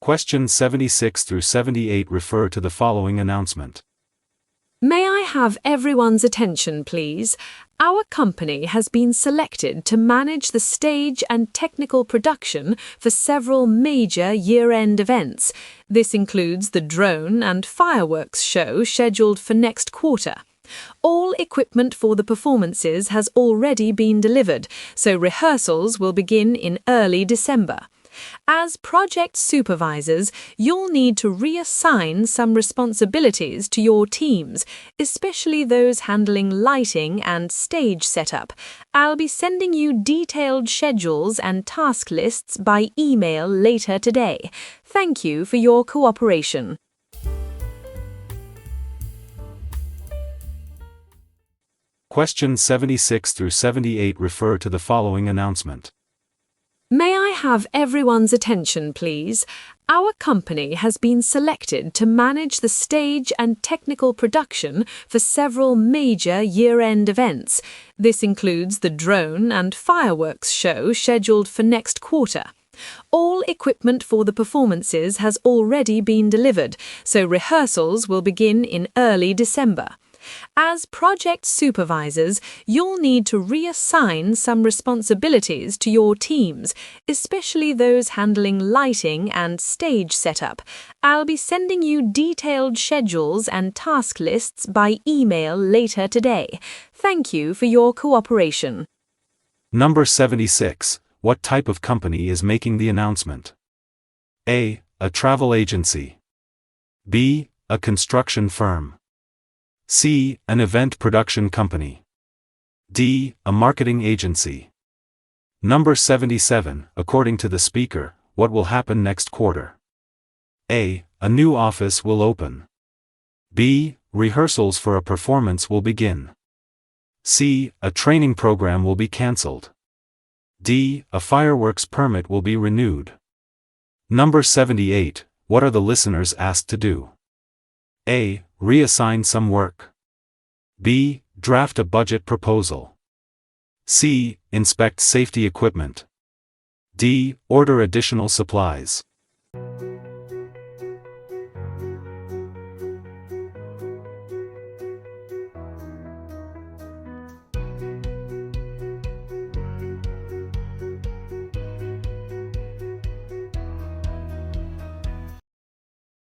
Questions 76 through 78 refer to the following announcement. May I have everyone's attention, please? Our company has been selected to manage the stage and technical production for several major year-end events. This includes the drone and fireworks show scheduled for next quarter. All equipment for the performances has already been delivered, so rehearsals will begin in early December. As project supervisors, you'll need to reassign some responsibilities to your teams, especially those handling lighting and stage setup. I'll be sending you detailed schedules and task lists by email later today. Thank you for your cooperation. Questions 76 through 78 refer to the following announcement. May I have everyone's attention, please? Our company has been selected to manage the stage and technical production for several major year-end events. This includes the drone and fireworks show scheduled for next quarter. All equipment for the performances has already been delivered, so rehearsals will begin in early December. As project supervisors, you'll need to reassign some responsibilities to your teams, especially those handling lighting and stage setup. I'll be sending you detailed schedules and task lists by email later today. Thank you for your cooperation. Number 76. What type of company is making the announcement? A. A travel agency. B. A construction firm. C. An event production company. D. A marketing agency. Number 77. According to the speaker, what will happen next quarter? A. A new office will open. B. Rehearsals for a performance will begin. C. A training program will be cancelled. D. A fireworks permit will be renewed. Number 78. What are the listeners asked to do? A. Reassign some work. B. Draft a budget proposal. C. Inspect safety equipment. D. Order additional supplies.